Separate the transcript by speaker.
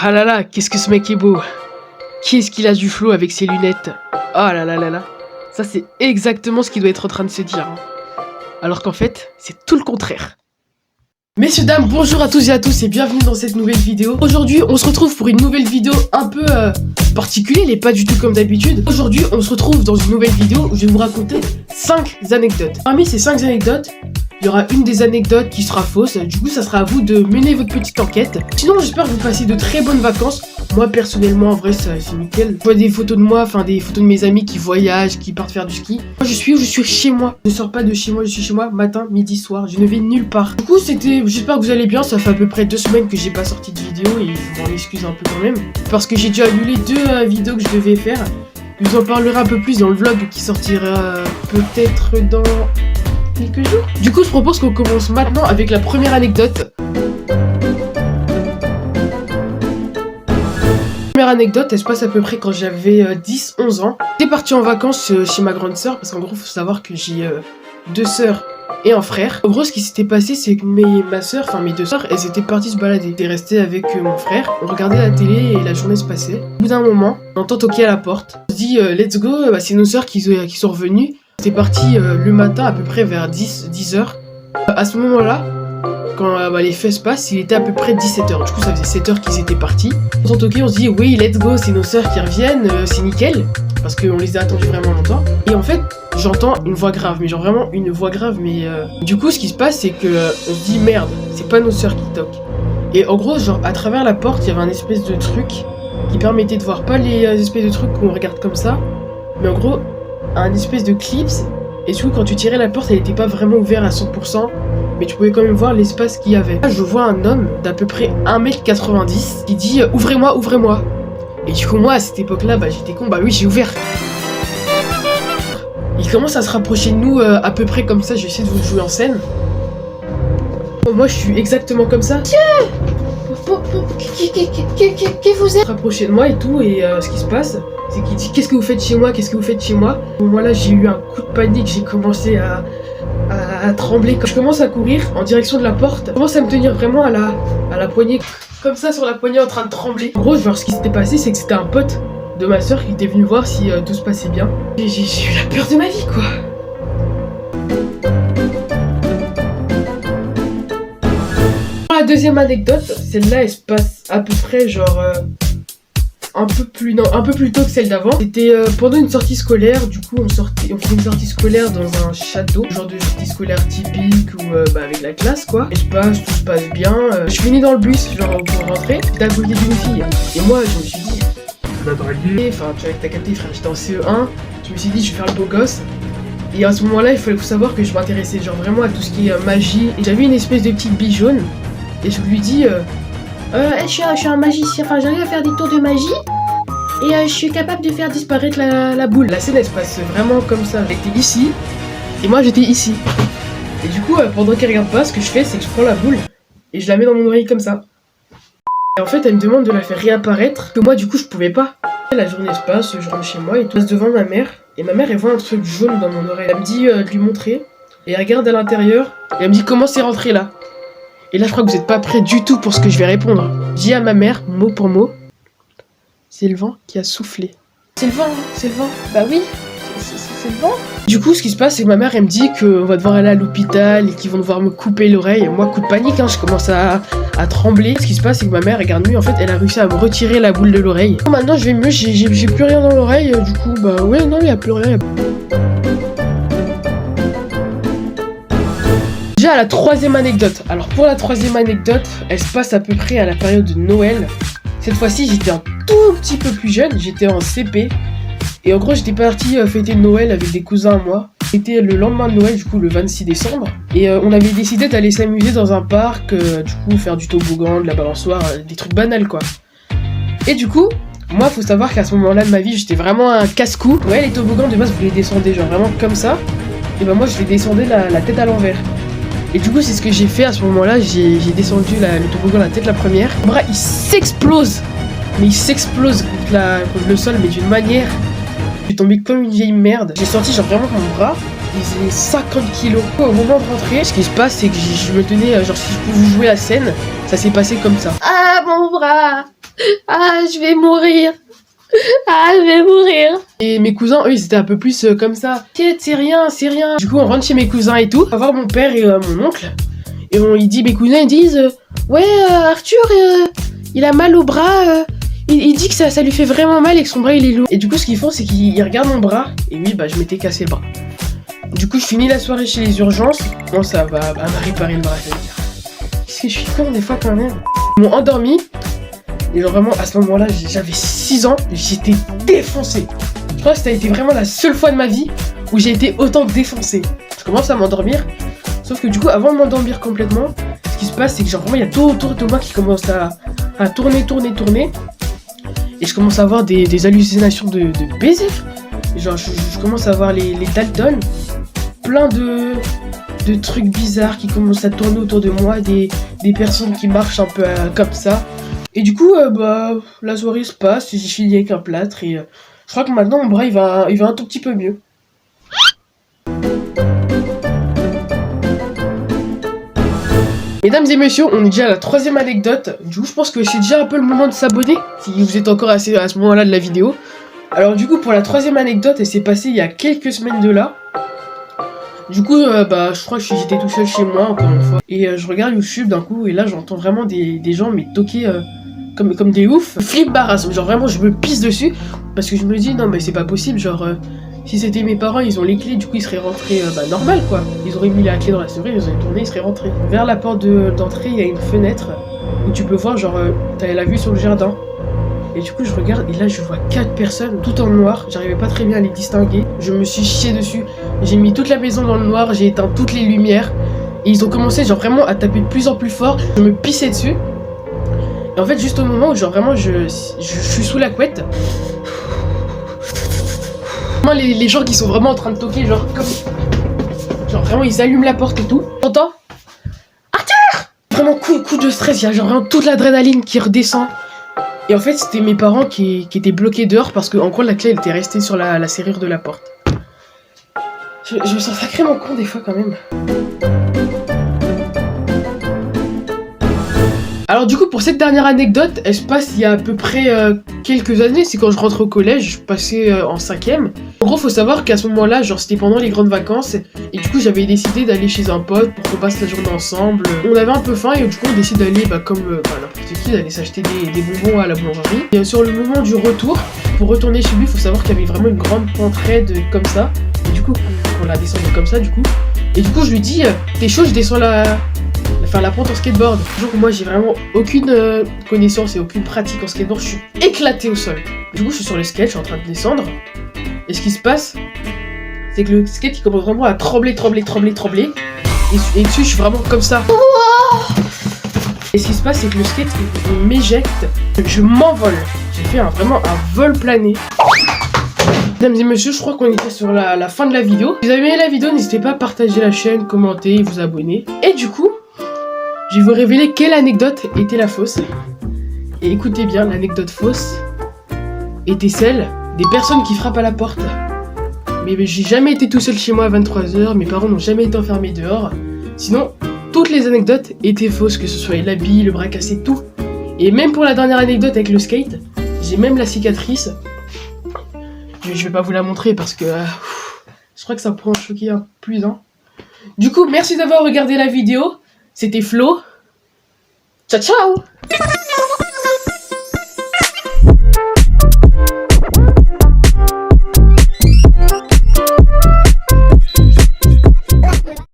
Speaker 1: Ah là là, qu'est-ce que ce mec est beau. Qu'est-ce qu'il a du flow avec ses lunettes. Ah là là là là. Ça c'est exactement ce qu'il doit être en train de se dire. Hein. Alors qu'en fait, c'est tout le contraire. Messieurs, dames, bonjour à tous et à tous et bienvenue dans cette nouvelle vidéo. Aujourd'hui, on se retrouve pour une nouvelle vidéo un peu particulière, elle est pas du tout comme d'habitude. Aujourd'hui, on se retrouve dans une nouvelle vidéo où je vais vous raconter 5 anecdotes. Parmi ces 5 anecdotes, il y aura une des anecdotes qui sera fausse. Du coup, ça sera à vous de mener votre petite enquête. Sinon, j'espère que vous passez de très bonnes vacances. Moi, personnellement, en vrai, c'est nickel. Je vois des photos de moi, enfin des photos de mes amis qui voyagent, qui partent faire du ski. Moi, je suis où? Je suis chez moi. Je ne sors pas de chez moi, je suis chez moi matin, midi, soir. Je ne vais nulle part. Du coup, j'espère que vous allez bien. Ça fait à peu près 2 semaines que j'ai pas sorti de vidéo et je m'en excuse un peu quand même. Parce que j'ai dû annuler 2 vidéos que je devais faire. Je vous en parlerai un peu plus dans le vlog qui sortira peut-être dans quelques jours. Du coup, je propose qu'on commence maintenant avec la première anecdote. Première anecdote, elle se passe à peu près quand j'avais 10-11 ans. J'étais parti en vacances chez ma grande sœur, parce qu'en gros, faut savoir que j'ai 2 sœurs et un frère. En gros, ce qui s'était passé, c'est que mes 2 sœurs, elles étaient parties se balader. J'étais resté avec mon frère, on regardait la télé et la journée se passait. Au bout d'un moment, on entend toquer à la porte. On se dit, let's go, c'est nos sœurs qui sont revenues. C'était parti le matin à peu près vers 10h. À ce moment-là, quand les fesses passent, il était à peu près 17h. Du coup, ça faisait 7h qu'ils étaient partis. On s'entend toquer, on se dit oui, let's go, c'est nos sœurs qui reviennent, c'est nickel. Parce qu'on les a attendus vraiment longtemps. Et en fait, j'entends une voix grave, mais genre vraiment une voix grave. Mais du coup, ce qui se passe, c'est que on se dit merde, c'est pas nos sœurs qui toquent. Et en gros, genre à travers la porte, il y avait un espèce de truc qui permettait de voir pas les espèces de trucs qu'on regarde comme ça, mais en gros, un espèce de clips. Et du coup, quand tu tirais la porte, elle était pas vraiment ouverte à 100%. Mais tu pouvais quand même voir l'espace qu'il y avait. Là, je vois un homme d'à peu près 1m90 qui dit ouvrez-moi, ouvrez-moi. Et du coup, moi, à cette époque-là, j'étais con, oui, j'ai ouvert. Il commence à se rapprocher de nous à peu près comme ça, je vais essayer de vous jouer en scène. Moi, je suis exactement comme ça.
Speaker 2: Qui vous êtes?
Speaker 1: Rapproché de moi et tout, et ce qui se passe, c'est qu'il dit qu'est-ce que vous faites chez moi, qu'est-ce que vous faites chez moi. Au moment-là, j'ai eu un coup de panique, j'ai commencé à trembler. Quand je commence à courir en direction de la porte, je commence à me tenir vraiment à la poignée, comme ça sur la poignée en train de trembler. En gros, genre, ce qui s'était passé, c'est que c'était un pote de ma soeur qui était venu voir si tout se passait bien. J'ai eu la peur de ma vie, quoi. Pour la deuxième anecdote, celle-là, elle se passe à peu près genre un peu plus tôt que celle d'avant. C'était pendant une sortie scolaire. Du coup, on faisait une sortie scolaire dans un château, genre de sortie scolaire typique ou avec la classe, quoi. Et tout se passe bien. Je finis dans le bus, genre pour rentrer. J'étais à côté d'une fille. Et moi, je me suis dit, enfin, tu vois, t'as capté, frère, j'étais en CE1. Je me suis dit, je vais faire le beau gosse. Et à ce moment-là, il faut savoir que je m'intéressais genre vraiment à tout ce qui est magie. Et j'avais une espèce de petite bille jaune. Et je lui dis, je suis un magicien, enfin j'arrive à faire des tours de magie et je suis capable de faire disparaître la boule. La scène elle se passe vraiment comme ça. Elle était ici et moi j'étais ici. Et du coup pendant qu'elle regarde pas, ce que je fais c'est que je prends la boule et je la mets dans mon oreille comme ça. Et en fait elle me demande de la faire réapparaître, que moi du coup je pouvais pas. La journée se passe, je rentre chez moi et tout. Je passe devant ma mère et ma mère elle voit un truc jaune dans mon oreille. Elle me dit de lui montrer et elle regarde à l'intérieur et elle me dit comment c'est rentré là. Et là, je crois que vous n'êtes pas prêts du tout pour ce que je vais répondre. Je dis à ma mère, mot pour mot, c'est le vent qui a soufflé.
Speaker 2: C'est le vent, c'est le vent. Bah oui, c'est le vent.
Speaker 1: Du coup, ce qui se passe, c'est que ma mère, elle me dit qu'on va devoir aller à l'hôpital et qu'ils vont devoir me couper l'oreille. Et moi, coup de panique, je commence à trembler. Ce qui se passe, c'est que ma mère, elle garde mieux. En fait, elle a réussi à me retirer la boule de l'oreille. Maintenant, je vais mieux, j'ai plus rien dans l'oreille. Du coup, ouais, non, il n'y a plus rien. Déjà la troisième anecdote. Alors pour la troisième anecdote, elle se passe à peu près à la période de Noël. Cette fois-ci j'étais un tout petit peu plus jeune, j'étais en CP. Et en gros j'étais parti fêter Noël avec des cousins à moi. C'était le lendemain de Noël, du coup le 26 décembre. Et on avait décidé d'aller s'amuser dans un parc, du coup faire du toboggan, de la balançoire, des trucs banals quoi. Et du coup, moi faut savoir qu'à ce moment-là de ma vie j'étais vraiment un casse-cou. Ouais, les toboggans de base vous les descendez genre vraiment comme ça. Et moi je les descendais la tête à l'envers. Et du coup, c'est ce que j'ai fait à ce moment-là. J'ai descendu le toboggan la tête la première. Mon bras, il s'explose. Mais il s'explose contre le sol, mais d'une manière. Je suis tombé comme une vieille merde. J'ai sorti genre vraiment mon bras. Il faisait 50 kilos. Au moment de rentrer, ce qui se passe, c'est que je me tenais, genre si je pouvais jouer la scène, ça s'est passé comme ça.
Speaker 2: Ah, mon bras. Ah, je vais mourir. Ah, je vais mourir.
Speaker 1: Et mes cousins, eux, ils étaient un peu plus comme ça. T'inquiète, c'est rien, c'est rien. Du coup, on rentre chez mes cousins et tout. On va voir mon père et mon oncle. Et mes cousins, ils disent ouais, Arthur, il a mal au bras. Il dit que ça lui fait vraiment mal et que son bras, il est lourd. Et du coup, ce qu'ils font, c'est qu'ils regardent mon bras. Et oui, bah, je m'étais cassé le bras. Du coup, je finis la soirée chez les urgences. Bon, ça va me réparer le bras, je veux dire. Qu'est-ce que je suis con des fois quand même. Ils m'ont endormi. Et genre vraiment, à ce moment-là, j'avais 6 ans. J'étais défoncé. Je crois que ça a été vraiment la seule fois de ma vie où j'ai été autant défoncé. Je commence à m'endormir. Sauf que du coup, avant de m'endormir complètement, ce qui se passe, c'est que genre vraiment, il y a tout autour de moi qui commence à tourner. Et je commence à avoir des hallucinations de baiser. Genre, je commence à voir les Dalton. Plein de trucs bizarres qui commencent à tourner autour de moi. Des personnes qui marchent un peu comme ça. Et du coup, la soirée se passe. J'ai fini avec un plâtre. Et je crois que maintenant, mon bras, il va un tout petit peu mieux. Mesdames et messieurs, on est déjà à la 3e anecdote. Du coup, je pense que c'est déjà un peu le moment de s'abonner, si vous êtes encore à ce moment-là de la vidéo. Alors du coup, pour la 3e anecdote, elle s'est passée il y a quelques semaines de là. Du coup, je crois que j'étais tout seul chez moi, encore une fois. Et je regarde YouTube d'un coup, et là, j'entends vraiment des gens mais toquer comme des oufs. Flip barasse, genre vraiment, je me pisse dessus. Parce que je me dis, non mais c'est pas possible, genre... si c'était mes parents, ils ont les clés, du coup ils seraient rentrés normal quoi. Ils auraient mis la clé dans la serrure, ils auraient tourné, ils seraient rentrés. Vers la porte d'entrée, il y a une fenêtre où tu peux voir, genre, t'as la vue sur le jardin. Et du coup je regarde, et là je vois 4 personnes, tout en noir, j'arrivais pas très bien à les distinguer. Je me suis chié dessus, j'ai mis toute la maison dans le noir, j'ai éteint toutes les lumières. Et ils ont commencé genre vraiment à taper de plus en plus fort, je me pissais dessus. Et en fait juste au moment où genre vraiment je suis sous la couette, les gens qui sont vraiment en train de toquer, genre vraiment ils allument la porte et tout. T'entends? Arthur! Vraiment coup de stress, il y a genre vraiment toute l'adrénaline qui redescend. Et en fait c'était mes parents qui étaient bloqués dehors parce que en gros la clé elle était restée sur la serrure de la porte. Je me sens sacrément con des fois quand même. Alors du coup pour cette dernière anecdote, elle se passe il y a à peu près quelques années, c'est quand je rentre au collège, je passais en 5ème. En gros faut savoir qu'à ce moment là, genre c'était pendant les grandes vacances, et du coup j'avais décidé d'aller chez un pote pour qu'on passe la journée ensemble. On avait un peu faim et du coup on décide d'aller comme n'importe qui, d'aller s'acheter des bonbons à la boulangerie. Et sur le moment du retour, pour retourner chez lui, faut savoir qu'il y avait vraiment une grande pente raide comme ça. Et du coup on la descendait comme ça du coup. Et du coup je lui dis, t'es chaud, je descends la pente en skateboard. Toujours que moi j'ai vraiment aucune connaissance et aucune pratique en skateboard, je suis éclaté au sol. Du coup je suis sur le skate, je suis en train de descendre. Et ce qui se passe, c'est que le skate il commence vraiment à trembler. Et dessus je suis vraiment comme ça. Et ce qui se passe c'est que le skate il m'éjecte, je m'envole. J'ai fait vraiment un vol plané. Mesdames et messieurs, je crois qu'on était sur la fin de la vidéo. Si vous avez aimé la vidéo, n'hésitez pas à partager la chaîne, commenter, vous abonner. Et du coup, je vais vous révéler quelle anecdote était la fausse. Et écoutez bien, l'anecdote fausse était celle des personnes qui frappent à la porte. Mais j'ai jamais été tout seul chez moi à 23h, mes parents n'ont jamais été enfermés dehors. Sinon, toutes les anecdotes étaient fausses, que ce soit la bille, le bras cassé, tout. Et même pour la dernière anecdote avec le skate, j'ai même la cicatrice. Je vais pas vous la montrer parce que je crois que ça pourrait en choquer un plus un. Du coup, merci d'avoir regardé la vidéo. C'était Flo. Ciao ciao.